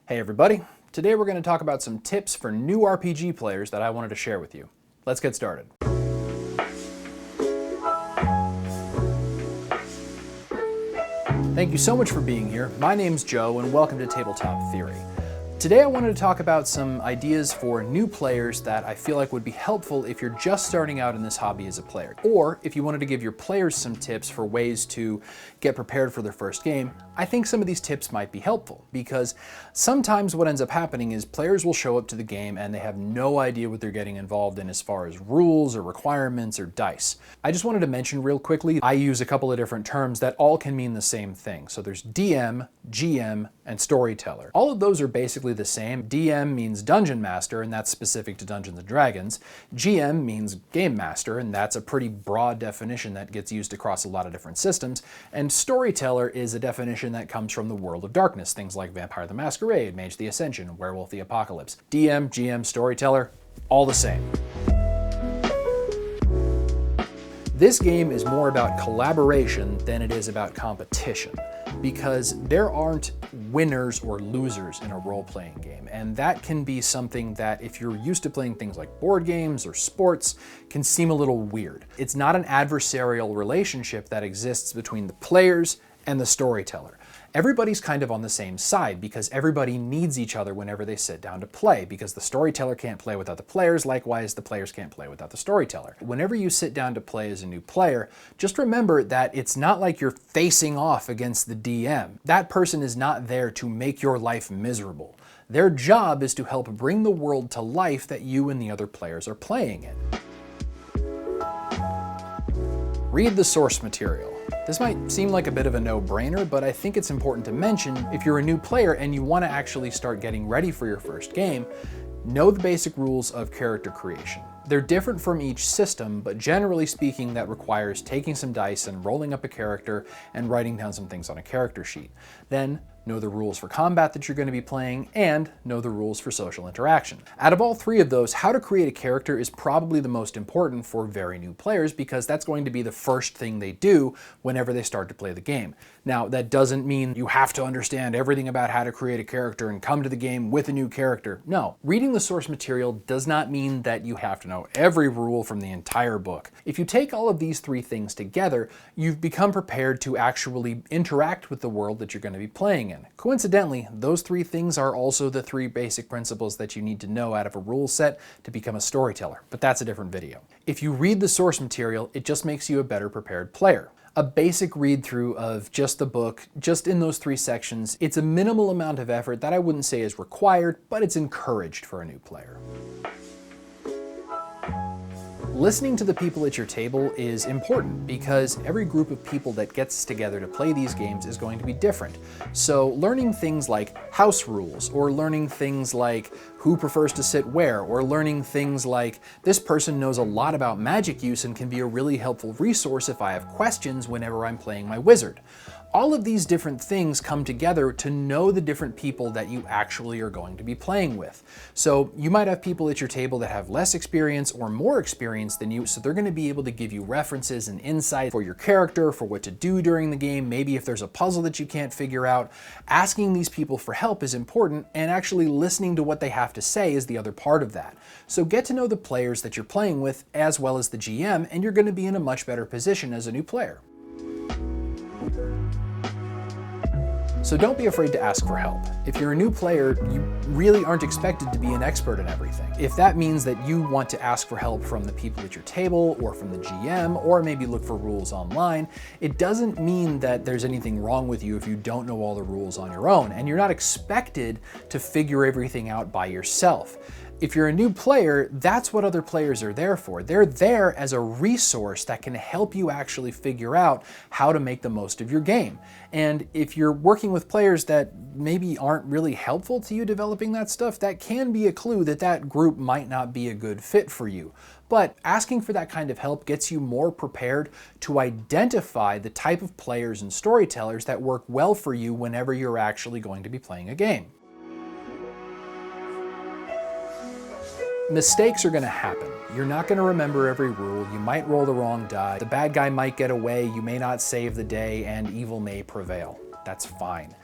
Hey everybody, today we're going to talk about some tips for new RPG players that I wanted to share with you. Let's get started. Thank you so much for being here. My name's Joe and welcome to Tabletop Theory. Today I wanted to talk about some ideas for new players that I feel like would be helpful if you're just starting out in this hobby as a player, or if you wanted to give your players some tips for ways to get prepared for their first game. I think some of these tips might be helpful because sometimes what ends up happening is players will show up to the game and they have no idea what they're getting involved in as far as rules or requirements or dice. I just wanted to mention real quickly, I use a couple of different terms that all can mean the same thing. So there's DM, GM, and storyteller. All of those are basically the same. DM means Dungeon Master, and that's specific to Dungeons & Dragons. GM means Game Master, and that's a pretty broad definition that gets used across a lot of different systems. And Storyteller is a definition that comes from the world of darkness, things like Vampire the Masquerade, Mage the Ascension, Werewolf the Apocalypse. DM, GM, Storyteller, all the same. This game is more about collaboration than it is about competition, because there aren't winners or losers in a role-playing game, and that can be something that, if you're used to playing things like board games or sports, can seem a little weird. It's not an adversarial relationship that exists between the players and the storyteller. Everybody's kind of on the same side because everybody needs each other whenever they sit down to play, because the storyteller can't play without the players, likewise the players can't play without the storyteller. Whenever you sit down to play as a new player, just remember that it's not like you're facing off against the DM. That person is not there to make your life miserable. Their job is to help bring the world to life that you and the other players are playing in. Read the source material. This might seem like a bit of a no-brainer, but I think it's important to mention if you're a new player and you want to actually start getting ready for your first game, know the basic rules of character creation. They're different from each system, but generally speaking, that requires taking some dice and rolling up a character and writing down some things on a character sheet. Then, know the rules for combat that you're going to be playing, and know the rules for social interaction. Out of all three of those, how to create a character is probably the most important for very new players because that's going to be the first thing they do whenever they start to play the game. Now, that doesn't mean you have to understand everything about how to create a character and come to the game with a new character. No, reading the source material does not mean that you have to know every rule from the entire book. If you take all of these three things together, you've become prepared to actually interact with the world that you're going to be playing in. Coincidentally, those three things are also the three basic principles that you need to know out of a rule set to become a storyteller, but that's a different video. If you read the source material, it just makes you a better prepared player. A basic read-through of just the book, just in those three sections, it's a minimal amount of effort that I wouldn't say is required, but it's encouraged for a new player. Listening to the people at your table is important because every group of people that gets together to play these games is going to be different. So learning things like house rules, or learning things like who prefers to sit where, or learning things like this person knows a lot about magic use and can be a really helpful resource if I have questions whenever I'm playing my wizard. All of these different things come together to know the different people that you actually are going to be playing with. So you might have people at your table that have less experience or more experience than you, so they're going to be able to give you references and insight for your character, for what to do during the game, maybe if there's a puzzle that you can't figure out. Asking these people for help is important, and actually listening to what they have to say is the other part of that. So get to know the players that you're playing with as well as the GM, and you're going to be in a much better position as a new player. So don't be afraid to ask for help. If you're a new player, you really aren't expected to be an expert in everything. If that means that you want to ask for help from the people at your table, or from the GM, or maybe look for rules online, it doesn't mean that there's anything wrong with you if you don't know all the rules on your own, and you're not expected to figure everything out by yourself. If you're a new player, that's what other players are there for. They're there as a resource that can help you actually figure out how to make the most of your game. And if you're working with players that maybe aren't really helpful to you developing that stuff, that can be a clue that that group might not be a good fit for you. But asking for that kind of help gets you more prepared to identify the type of players and storytellers that work well for you whenever you're actually going to be playing a game. Mistakes are going to happen. You're not going to remember every rule, you might roll the wrong die, the bad guy might get away, you may not save the day, and evil may prevail. That's fine.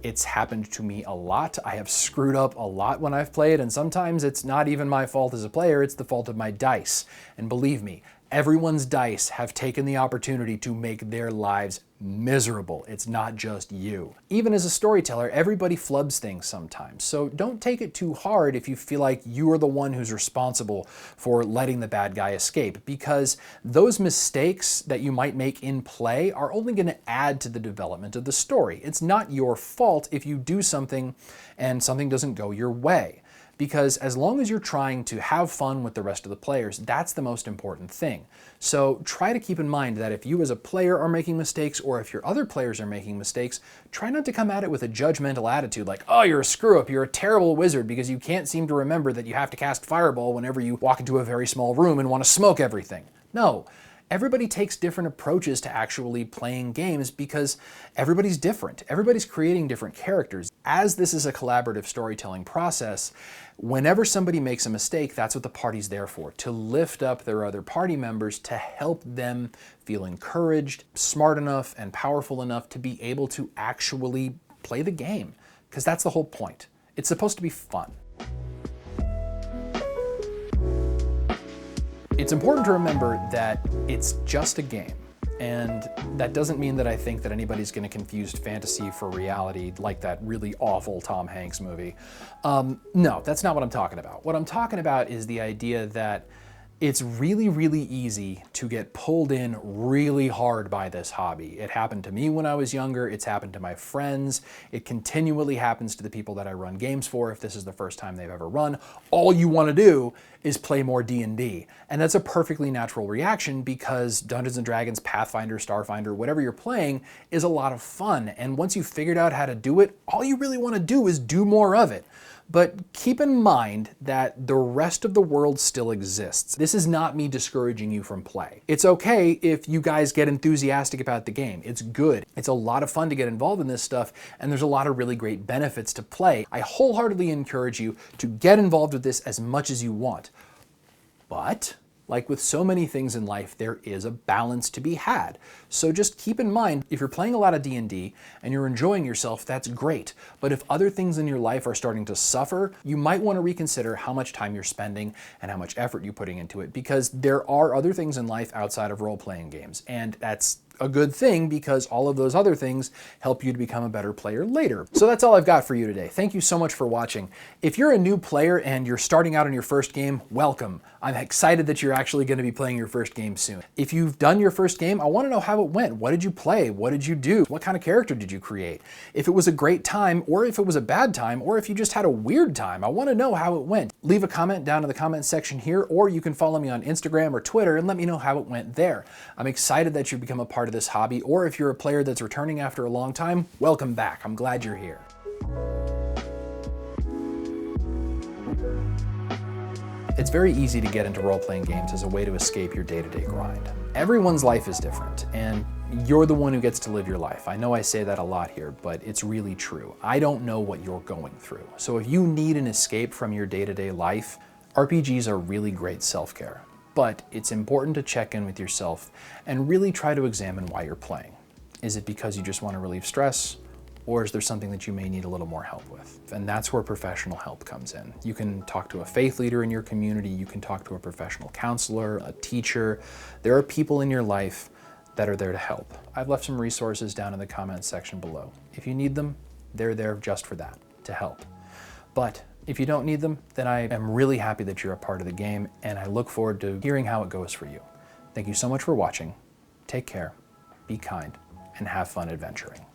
It's happened to me a lot. I have screwed up a lot when I've played, and sometimes it's not even my fault as a player, it's the fault of my dice. And believe me, everyone's dice have taken the opportunity to make their lives miserable. It's not just you. Even as a storyteller, everybody flubs things sometimes. So don't take it too hard if you feel like you are the one who's responsible for letting the bad guy escape, because those mistakes that you might make in play are only going to add to the development of the story. It's not your fault if you do something and something doesn't go your way. Because as long as you're trying to have fun with the rest of the players, that's the most important thing. So try to keep in mind that if you as a player are making mistakes, or if your other players are making mistakes, try not to come at it with a judgmental attitude like, oh, you're a screw up, you're a terrible wizard because you can't seem to remember that you have to cast Fireball whenever you walk into a very small room and want to smoke everything. No. Everybody takes different approaches to actually playing games because everybody's different. Everybody's creating different characters. As this is a collaborative storytelling process, whenever somebody makes a mistake, that's what the party's there for, to lift up their other party members, to help them feel encouraged, smart enough, and powerful enough to be able to actually play the game. Because that's the whole point. It's supposed to be fun. It's important to remember that it's just a game, and that doesn't mean that I think that anybody's going to confuse fantasy for reality like that really awful Tom Hanks movie. No, that's not what I'm talking about. What I'm talking about is the idea that it's really, really easy to get pulled in really hard by this hobby. It happened to me when I was younger. It's happened to my friends. It continually happens to the people that I run games for if this is the first time they've ever run. All you want to do is play more D&D. And that's a perfectly natural reaction because Dungeons & Dragons, Pathfinder, Starfinder, whatever you're playing is a lot of fun. And once you've figured out how to do it, all you really want to do is do more of it. But keep in mind that the rest of the world still exists. This is not me discouraging you from play. It's okay if you guys get enthusiastic about the game. It's good. It's a lot of fun to get involved in this stuff, and there's a lot of really great benefits to play. I wholeheartedly encourage you to get involved with this as much as you want. But like with so many things in life, there is a balance to be had. So just keep in mind, if you're playing a lot of D&D and you're enjoying yourself, that's great. But if other things in your life are starting to suffer, you might want to reconsider how much time you're spending and how much effort you're putting into it, because there are other things in life outside of role-playing games. And that's a good thing because all of those other things help you to become a better player later. So that's all I've got for you today. Thank you so much for watching. If you're a new player and you're starting out on your first game, welcome. I'm excited that you're actually going to be playing your first game soon. If you've done your first game, I want to know how it went. What did you play? What did you do? What kind of character did you create? If it was a great time, or if it was a bad time, or if you just had a weird time, I want to know how it went. Leave a comment down in the comment section here, or you can follow me on Instagram or Twitter and let me know how it went there. I'm excited that you've become a part of this hobby, or if you're a player that's returning after a long time, welcome back. I'm glad you're here. It's very easy to get into role-playing games as a way to escape your day-to-day grind. Everyone's life is different, and you're the one who gets to live your life. I know I say that a lot here, but it's really true. I don't know what you're going through. So if you need an escape from your day-to-day life, RPGs are really great self-care. But it's important to check in with yourself and really try to examine why you're playing. Is it because you just want to relieve stress? Or is there something that you may need a little more help with? And that's where professional help comes in. You can talk to a faith leader in your community, you can talk to a professional counselor, a teacher. There are people in your life that are there to help. I've left some resources down in the comments section below. If you need them, they're there just for that, to help. But if you don't need them, then I am really happy that you're a part of the game, and I look forward to hearing how it goes for you. Thank you so much for watching. Take care, be kind, and have fun adventuring.